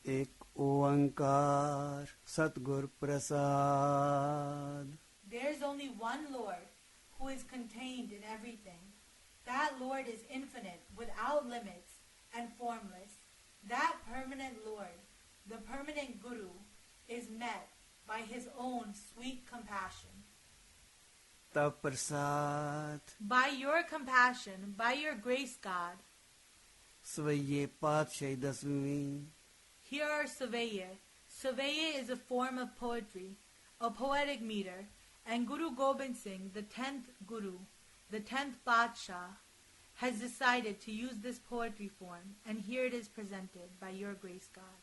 एक ओंकार सतगुर प्रसाद. There is only one Lord who is contained in everything. That Lord is infinite, without limits, and formless. That permanent Lord, the permanent Guru, is met by his own sweet compassion. Tav Prasaadi By your compassion, by your grace, God, Savaiye Pancḥ dasवीं. here are Savaiye. Savaiye is a form of poetry, a poetic meter, and Guru Gobind Singh, the 10th Guru, the 10th Pancḥ, has decided to use this poetry form, and here it is presented by your grace, God.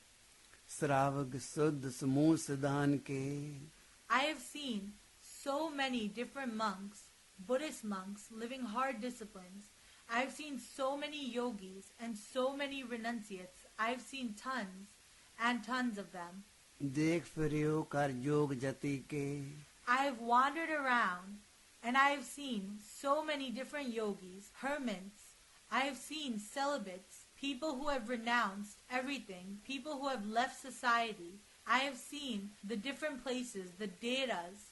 Sravag Suddh Samūh Siddhan ke. I have seen so many different monks, Buddhist monks, living hard disciplines. I have seen so many yogis and so many renunciates. I have seen tons and tons of them. Dekh firyo kar yog jati ke. I have wandered around and I have seen so many different yogis, hermits. I have seen celibates, people who have renounced everything, people who have left society. I have seen the different places, the deras,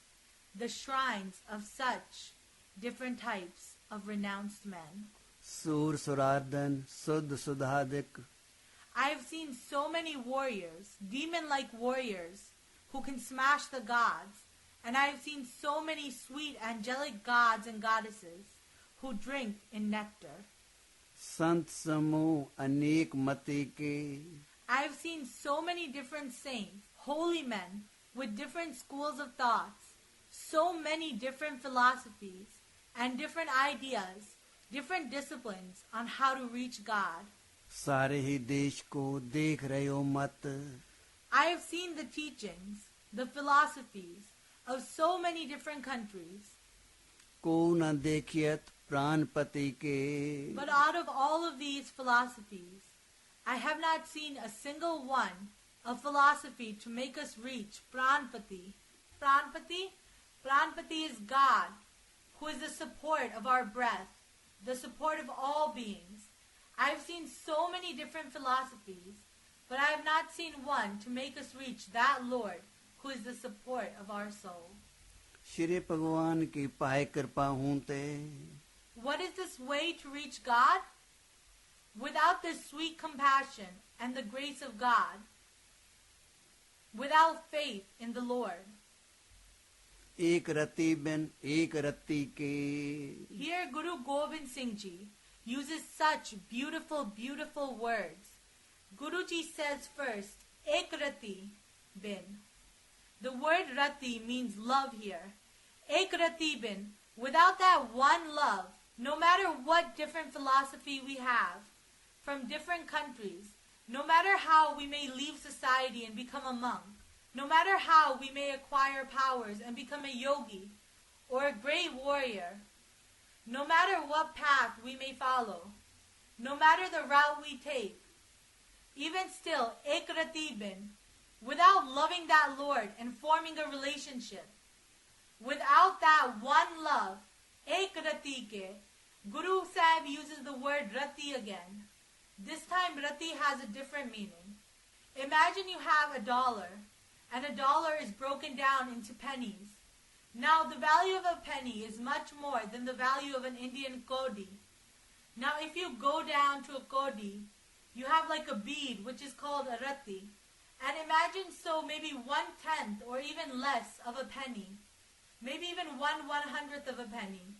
the shrines of such different types of renounced men. Sur Surardhan Suddh Sudhadik. I have seen so many warriors, demon-like warriors, who can smash the gods. And I have seen so many sweet angelic gods and goddesses who drink in nectar. Sant Samūh Anek Mati ke. I have seen so many different saints, holy men, with different schools of thoughts, so many different philosophies and different ideas, different disciplines on how to reach God. Sare hi desh ko dekh rahe ho mat. I have seen the teachings, the philosophies of so many different countries. Ko na dekhiyat pranpati ke. But out of all of these philosophies, I have not seen a single one of philosophy to make us reach Pranpati. Pranpati? Pranpati is God, who is the support of our breath, the support of all beings. I have seen so many different philosophies, but I have not seen one to make us reach that Lord, who is the support of our soul. Shri Bhagwan ki paye kripa hoonte. What is this way to reach God? Without this sweet compassion and the grace of God, without faith in the Lord. Ek rati bin ek rati ke. Here Guru Gobind Singh Ji uses such beautiful, beautiful words. Guruji says first, ek rati bin. The word rati means love here. Ek rati bin. Without that one love, no matter what different philosophy we have, from different countries, no matter how we may leave society and become a monk, no matter how we may acquire powers and become a yogi or a great warrior, no matter what path we may follow, no matter the route we take, even still, ek rati bin, without loving that Lord and forming a relationship, without that one love, ek rati ke, Guru Sahib uses the word rati again. This time rati has a different meaning. Imagine you have $1 and $1 is broken down into pennies. Now the value of a penny is much more than the value of an Indian kodi. Now if you go down to a kodi, you have like a bead which is called a rati. And imagine maybe 1/10 or even less of a penny. Maybe even 1/100th of a penny.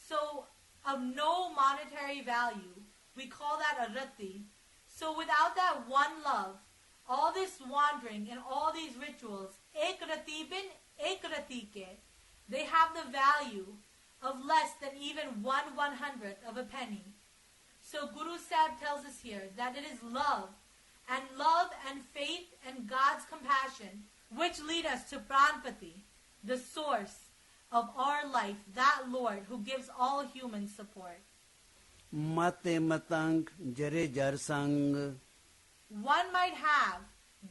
So of no monetary value. We call that a rati. So without that one love, all this wandering and all these rituals, ek rati bin, ek rati ke, they have the value of less than even 1/100th of a penny. So Guru Sahib tells us here that it is love and faith and God's compassion which lead us to Pranpati, the source of our life, that Lord who gives all humans support. Mate matang jare jar sang. One might have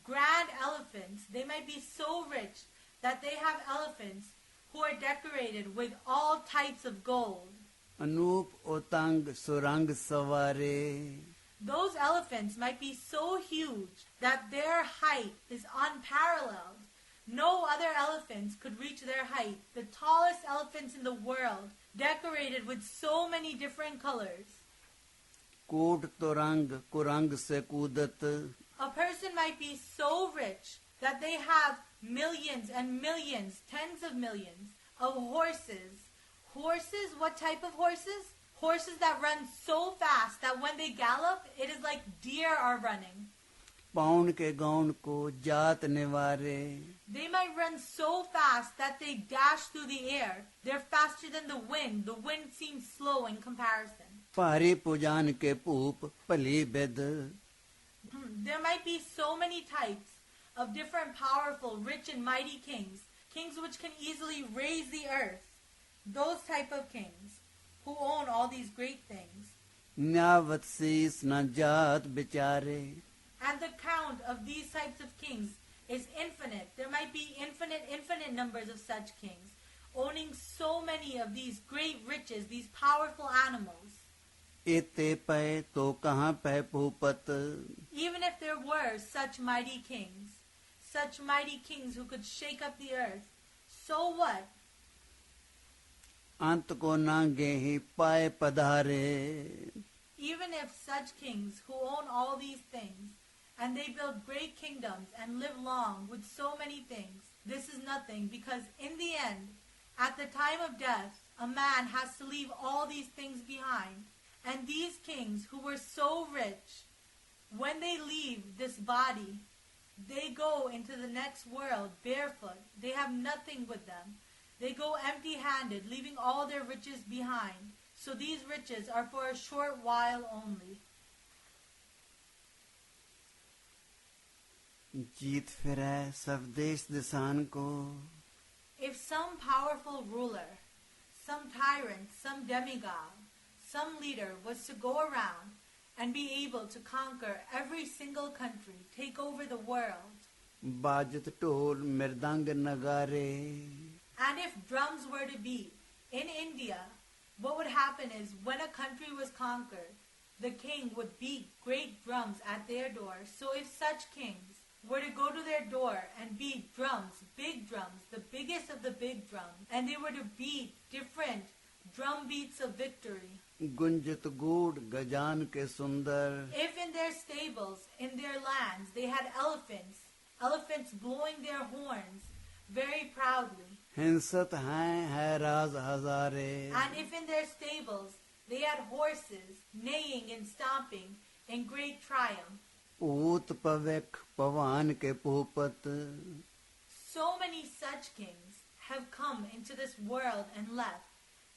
grand elephants. They might be so rich that they have elephants who are decorated with all types of gold. Anup otang surang savare. Those elephants might be so huge that their height is unparalleled. No other elephants could reach their height. The tallest elephants in the world, decorated with so many different colors. कोट तो रंग कुरंग से कूदत. A person might be so rich that they have millions and millions, tens of millions of horses. Horses, what type of horses? Horses that run so fast that when they gallop, it is like deer are running. Pound के gown को जात निवारे. They might run so fast that they dash through the air. They're faster than the wind. The wind seems slow in comparison. भारी पुजान के पूप भली बिद. There might be so many types of different powerful, rich and mighty kings. Kings which can easily raise the earth. Those type of kings who own all these great things. न्यावत शीस न जात बिचारे. And the count of these types of kings is infinite. There might be infinite numbers of such kings, owning so many of these great riches, these powerful animals. एते पै तो कहाँ पै Bhupat. Even if there were such mighty kings who could shake up the earth, so what? अंत को नांगे ही पाए पधारे. Even if such kings who own all these things, and they build great kingdoms and live long with so many things, this is nothing, because in the end, at the time of death, a man has to leave all these things behind. And these kings who were so rich, when they leave this body, they go into the next world barefoot. They have nothing with them. They go empty-handed, leaving all their riches behind. So these riches are for a short while only. जीत फिरै सब देश दिसान को. If some powerful ruler, some tyrant, some demigod, some leader was to go around and be able to conquer every single country, take over the world, बाजत ढोल मृदंग नगारे. and if drums were to beat in India, what would happen is when a country was conquered, the king would beat great drums at their door. So if such kings were to go to their door and beat drums, big drums, the biggest of the big drums, and they were to beat different drum beats of victory, गुंजत गूढ़ गजान के सुंदर. if in their stables, in their lands, they had elephants blowing their horns very proudly, हिंसत हैं राज Hazare. and if in their stables they had horses neighing and stomping in great triumph, ऊत पविक पवान के Bhupat. so many such kings have come into this world and left,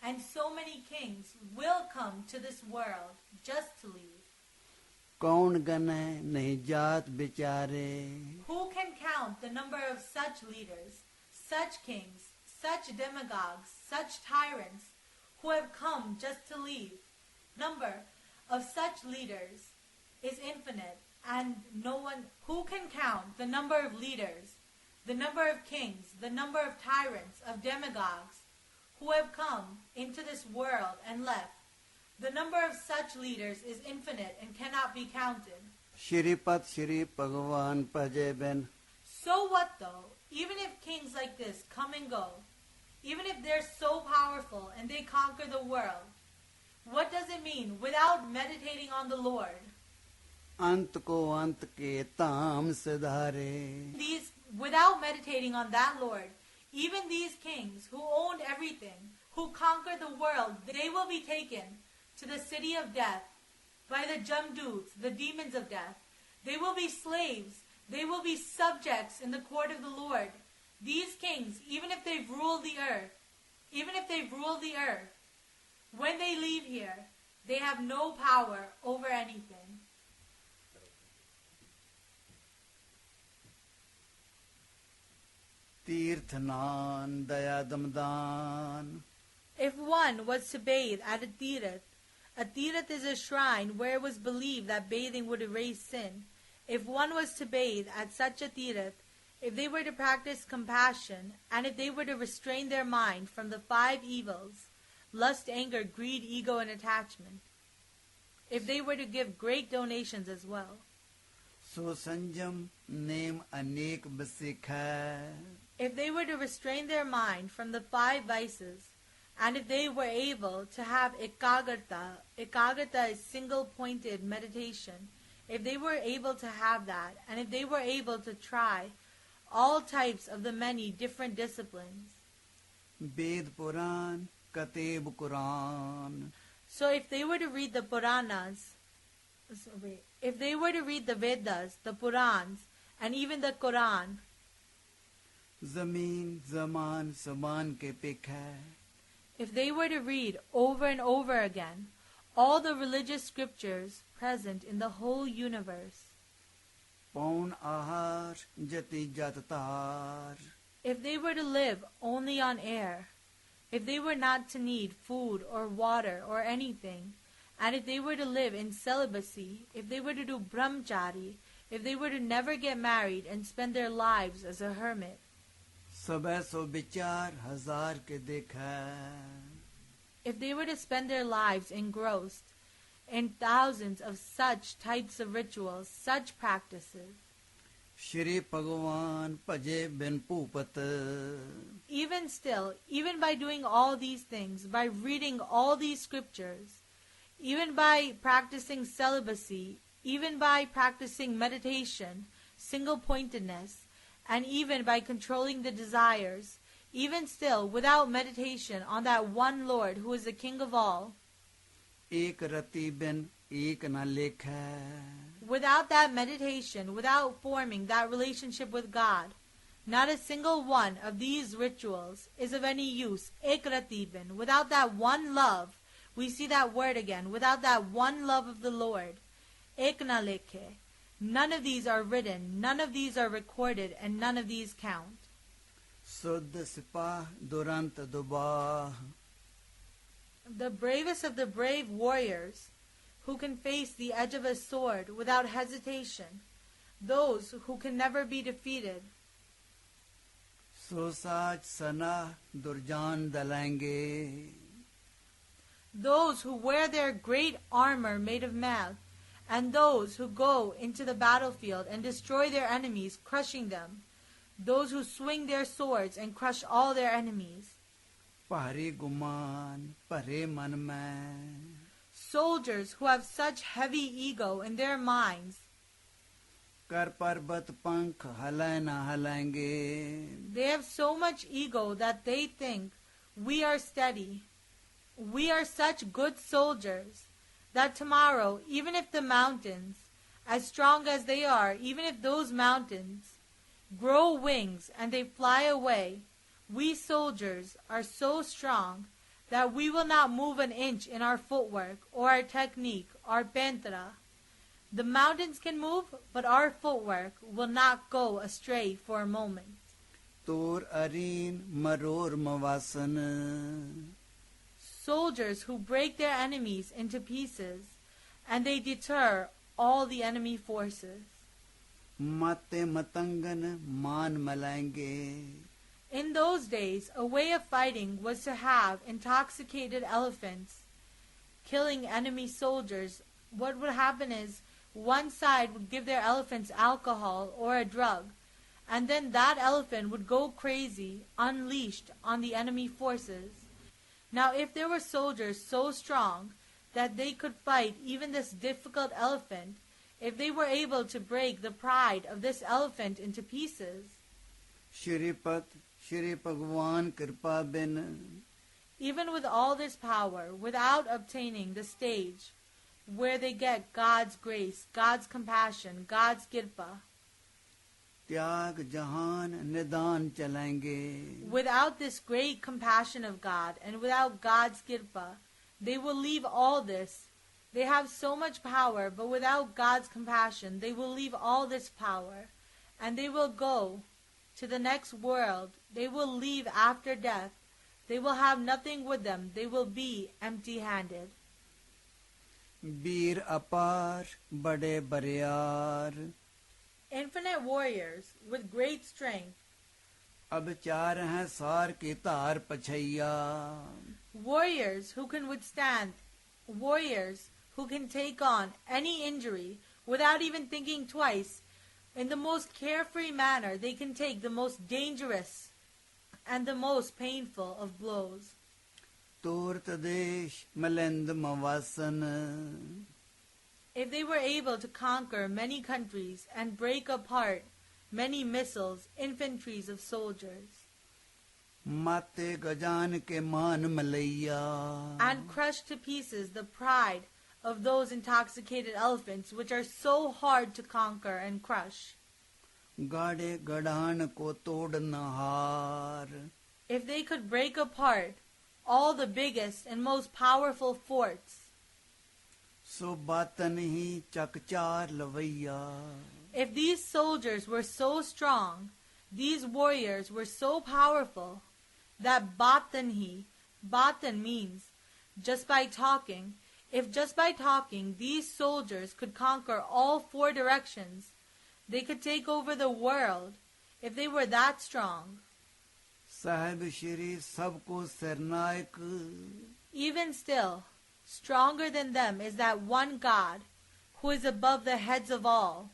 and so many kings will come to this world just to leave. कौन गने नहीं जात बिचारे. Who can count the number of such leaders, such kings, such demagogues, such tyrants who have come just to leave? Number of such leaders is infinite, and no one who can count the number of leaders, the number of kings, the number of tyrants, of demagogues who have come into this world and left. The number of such leaders is infinite and cannot be counted. Shripat Shri भगवान भजे बिन. So what though? Even if kings like this come and go, even if they're so powerful and they conquer the world, what does it mean without meditating on the Lord? अंत को अंत के ताम से धारे. Without meditating on that Lord, even these kings who owned everything, who conquered the world, they will be taken to the city of death by the Jamduts, the demons of death. They will be slaves. They will be subjects in the court of the Lord. These kings, even if they've ruled the earth, when they leave here, they have no power over anything. तीर्थ नान दया दमदान. If one was to bathe at a tīrath is a shrine where it was believed that bathing would erase sin. If one was to bathe at such a tīrath, if they were to practice compassion, and if they were to restrain their mind from the 5 evils, lust, anger, greed, ego, and attachment, if they were to give great donations as well, so संजम name अनेक बसिखै. If they were to restrain their mind from the 5 vices, and if they were able to have ekagrata is single-pointed meditation, if they were able to have that, and if they were able to try all types of the many different disciplines, Veda Purana कतेब Quran. so if they were to read the Puranas, if they were to read the Vedas, the Purans, and even the Quran, जमीन जमान समान के pick है. if they were to read over and over again all the religious scriptures present in the whole universe, पौन आहार जति जत तार. if they were to live only on air, if they were not to need food or water or anything, and if they were to live in celibacy, if they were to do brahmachari, if they were to never get married and spend their lives as a hermit, सबे सो विचार हजार के देखा. if they were to spend their lives engrossed in thousands of such types of rituals, such practices, Shri भगवान भजे बिन Bhupat. even still, even by doing all these things, by reading all these scriptures, even by practicing celibacy, even by practicing meditation, single-pointedness, and even by controlling the desires, even still, without meditation on that one Lord who is the King of all, एक रति बिन एक न लेखै. without that meditation, without forming that relationship with God, not a single one of these rituals is of any use. Ek rati bin, without that one love, we see that word again, without that one love of the Lord, ek na lekhe, none of these are written, none of these are recorded, and none of these count. शुद्ध Sipah दुरंत दुबाह. The bravest of the brave warriors, who can face the edge of a sword without hesitation, those who can never be defeated, सोसाच Sana दुर्जान दलेंगे. those who wear their great armor made of mail, and those who go into the battlefield and destroy their enemies, crushing them, those who swing their swords and crush all their enemies, भारी गुमान भरे मन में. soldiers who have such heavy ego in their minds, कर पर्वत पंख हलै न हलेंगे. they have so much ego that they think, we are steady, we are such good soldiers, that tomorrow, even if the mountains, as strong as they are, even if those mountains grow wings and they fly away, we soldiers are so strong that we will not move an inch in our footwork or our technique, our pantra. The mountains can move, but our footwork will not go astray for a moment. तोर Areen मरोर मवासन. Soldiers who break their enemies into pieces, and they deter all the enemy forces. माते मतंगन मान मलाएंगे. In those days, a way of fighting was to have intoxicated elephants killing enemy soldiers. What would happen is, one side would give their elephants alcohol or a drug, and then that elephant would go crazy, unleashed on the enemy forces. Now, if there were soldiers so strong that they could fight even this difficult elephant, if they were able to break the pride of this elephant into pieces, Shripat Shri भगवान कृपा बिन. even with all this power, without obtaining the stage where they get God's grace, God's compassion, God's kirpa, त्याग जहान निदान चलेंगे. without this great compassion of God and without God's kirpa, they will leave all this. They have so much power, but without God's compassion, they will leave all this power, and they will go to the next world. They will leave after death. They will have nothing with them. They will be empty-handed. वीर अपार बड़े बरियार. Infinite warriors with great strength, अब चार हैं सार की तार पछैया. warriors who can withstand, warriors who can take on any injury without even thinking twice, In the most carefree manner, they can take the most dangerous and the most painful of blows. Tort desh malend mavasan. If they were able to conquer many countries and break apart many missiles, infantries of soldiers, Mate gajan ke maan malaiya. and crush to pieces the pride of those intoxicated elephants, which are so hard to conquer and crush. Gade gadan ko tod nahar. If they could break apart all the biggest and most powerful forts, So batan hi chakchar lavaiya. if these soldiers were so strong, these warriors were so powerful, that batan means just by talking. If just by talking these soldiers could conquer all four directions, they could take over the world if they were that strong. Sahib Shri sabko sarnaik. Even still, stronger than them is that one God who is above the heads of all.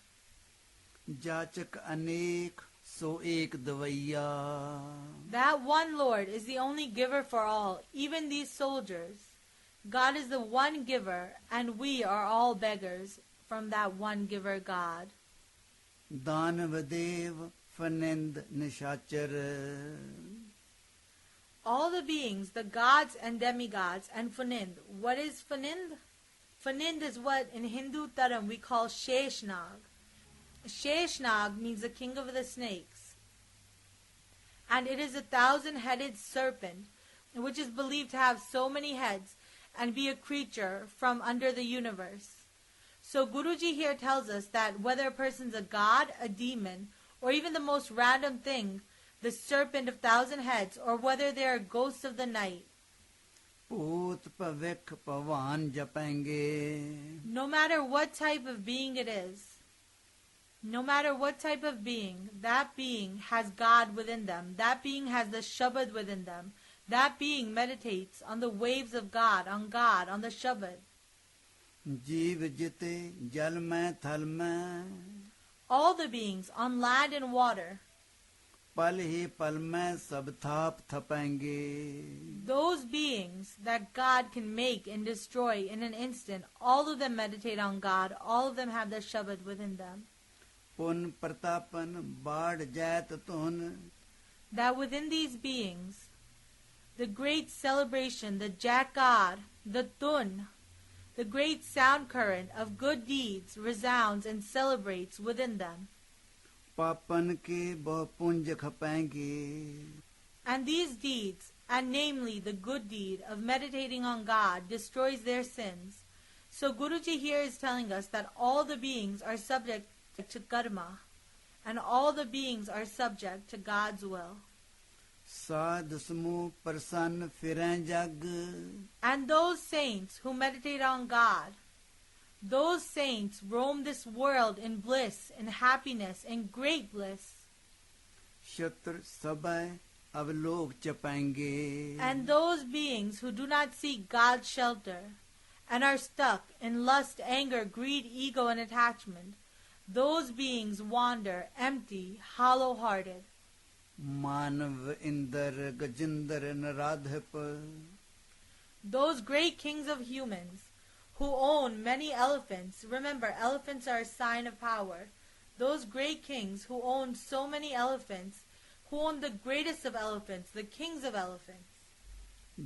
Jachak anek so ek davaiya. That one Lord is the only giver for all, even these soldiers. God is the one giver, and we are all beggars from that one giver God. Danvadev fanend nishachar. All the beings, the gods and demigods, and Funind. What is Funind? Funind is what in Hindu Dharam we call Sheshnag. Sheshnag means the king of the snakes. And it is a 1,000-headed serpent, which is believed to have so many heads and be a creature from under the universe. So Guruji here tells us that whether a person's a god, a demon, or even the most random thing, the serpent of 1,000 heads, or whether they are ghosts of the night, Put pavik pavan japenge. no matter what type of being it is, no matter what type of being, that being has God within them, that being has the shabad within them, that being meditates on the waves of God, on the shabad. Jeev jite jal mein thal mein. All the beings on land and water, Pal hi pal mein sab thap thapenge. those beings that God can make and destroy in an instant, all of them meditate on God, all of them have the shabad within them. Pun pratapan baad jat tuhn. That within these beings, the great celebration, the jakar, the tun, the great sound current of good deeds resounds and celebrates within them. Papan ke bah punj khapenge. And these deeds, and namely the good deed of meditating on God, destroys their sins. So Guruji here is telling us that all the beings are subject to karma, and all the beings are subject to God's will. Sadhasmu prasann firen jag. And those saints who meditate on God, those saints roam this world in bliss, in happiness, in great bliss. Shatr sabay avalok chapenge. And those beings who do not seek God's shelter and are stuck in lust, anger, greed, ego, and attachment, those beings wander empty, hollow-hearted. Manav indar gajindar naradhap. Those great kings of humans who own many elephants, remember elephants are a sign of power, those great kings who own so many elephants, who own the greatest of elephants, the kings of elephants,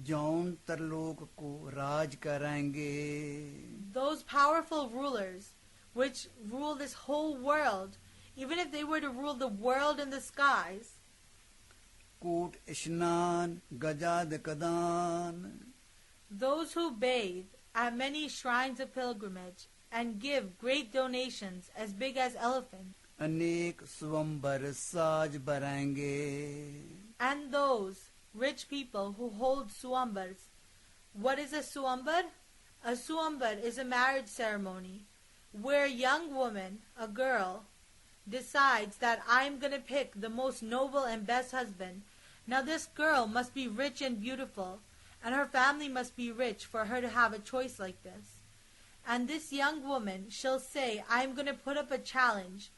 Jaun tarlok ko raj karenge. those powerful rulers which rule this whole world, even if they were to rule the world and the skies, Koot ishnan gajad kadan. those who bathe at many shrines of pilgrimage and give great donations as big as elephants, Anek swambar saj barenge. and those rich people who hold suambars. What is a suambar? A suambar is a marriage ceremony where a young woman, a girl, decides that I'm going to pick the most noble and best husband. Now this girl must be rich and beautiful, and her family must be rich for her to have a choice like this. And this young woman, she'll say, I'm going to put up a challenge.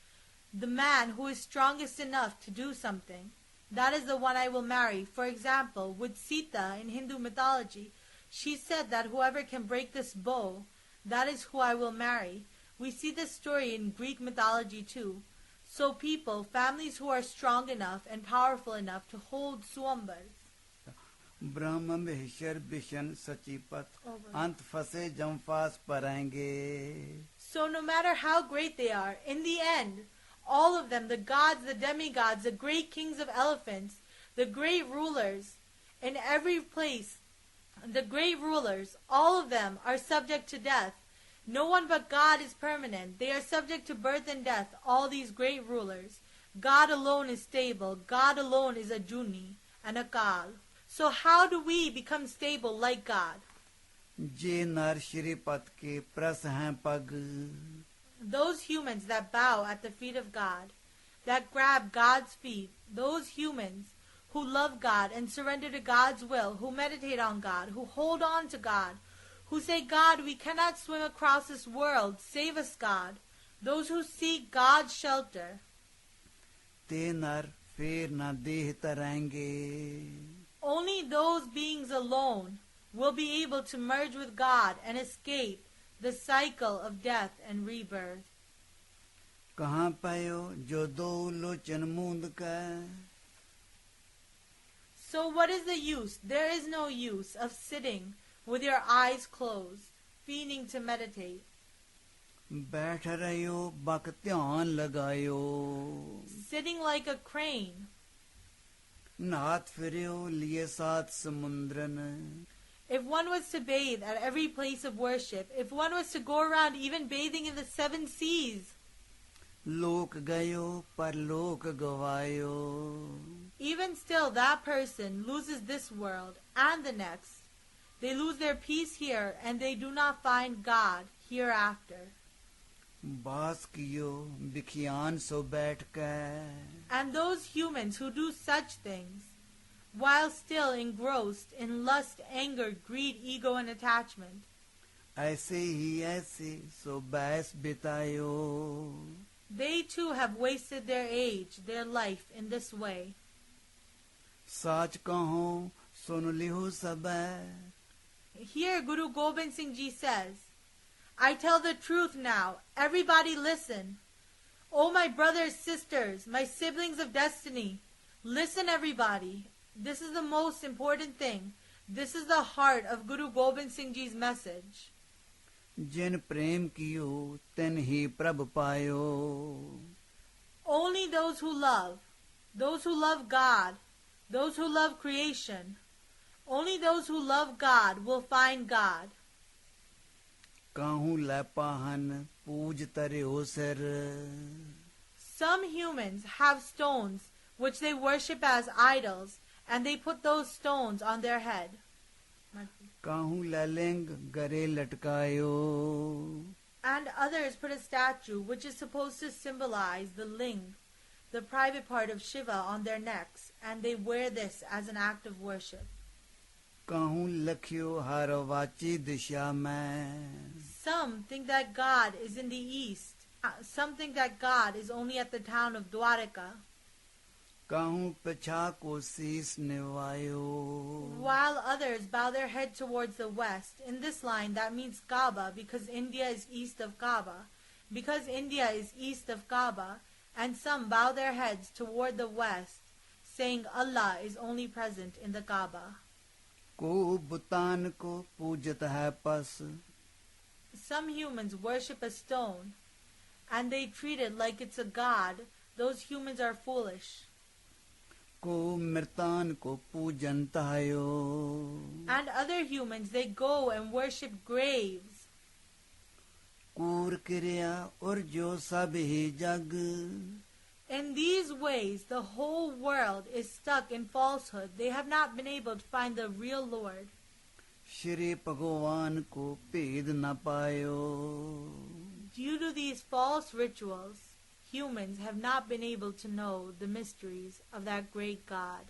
the man who is strongest enough to do something, that is the one I will marry. For example, with Sita in Hindu mythology, she said that whoever can break this bow, that is who I will marry. We see this story in Greek mythology too. So people, families who are strong enough and powerful enough to hold swambars. ब्रह्म महेश्वर विष्णु सचिपत अंत फंसे जम्फास पराएंगे. So no matter how great they are, in the end, all of them, the gods, the demigods, the great kings of elephants, the great rulers, in every place, the great rulers, all of them are subject to death. No one but God is permanent. They are subject to birth and death, all these great rulers. God alone is stable. God alone is a juni and a kal. So how do we become stable like God? जे नर श्रीपत के प्रस हैं पग. Those humans that bow at the feet of God, that grab God's feet, those humans who love God and surrender to God's will, who meditate on God, who hold on to God, who say, God, we cannot swim across this world, save us, God. Those who seek God's shelter. ते नर फिर न देह तराएंगे. Only those beings alone will be able to merge with God and escape the cycle of death and rebirth. कहाँ पायो जो दो लोचन मूंद का. So what is the use? There is no use of sitting with your eyes closed, feigning to meditate. बैठ रहियो बक ध्यान लगायो. Sitting like a crane. नाथ फिरियो लिए सात समुद्रन. If one was to bathe at every place of worship, if one was to go around even bathing in the 7 seas, लोक गयो पर लोक गवायो. even still that person loses this world and the next. They lose their peace here and they do not find God hereafter. बास कियो बिखियान सो बैठ कर. And those humans who do such things, while still engrossed in lust, anger, greed, ego, and attachment, ऐसे ही ऐसे सो बैस बितायो. they too have wasted their age, their life in this way. साच कहो सुन लिहो सब. Here Guru Gobind Singh Ji says, I tell the truth now, everybody listen. Oh my brothers, sisters, my siblings of destiny, listen everybody. This is the most important thing. This is the heart of Guru Gobind Singh Ji's message. जिन प्रेम कियो तिन ही प्रभ पायो. Only those who love God, those who love creation, only those who love God will find God. काहू लपाहन पूज तरियो सिर. Some humans have stones which they worship as idols, and they put those stones on their head. काहू ललिंग गरे लटकायो. And others put a statue which is supposed to symbolize the ling, the private part of Shiva, on their necks, and they wear this as an act of worship. काहू लखियो हर वाची दिशा में. Some think that God is in the east. Some think that God is only at the town of Dwaraka. काहू पछा को शीस निवायो. While others bow their head towards the west. In this line, that means Kaaba, because India is east of Kaaba. Because India is east of Kaaba, and some bow their heads toward the west, saying Allah is only present in the Kaaba. को बुतान को पूजत है पस. Some humans worship a stone, and they treat it like it's a god. Those humans are foolish. को मृतान को पूजन तायो. And other humans, they go and worship graves. कूर क्रिया और जो सब ही जग. In these ways, the whole world is stuck in falsehood. They have not been able to find the real Lord. Shri भगवान को भेद न पायो. Due to these false rituals, humans have not been able to know the mysteries of that great God.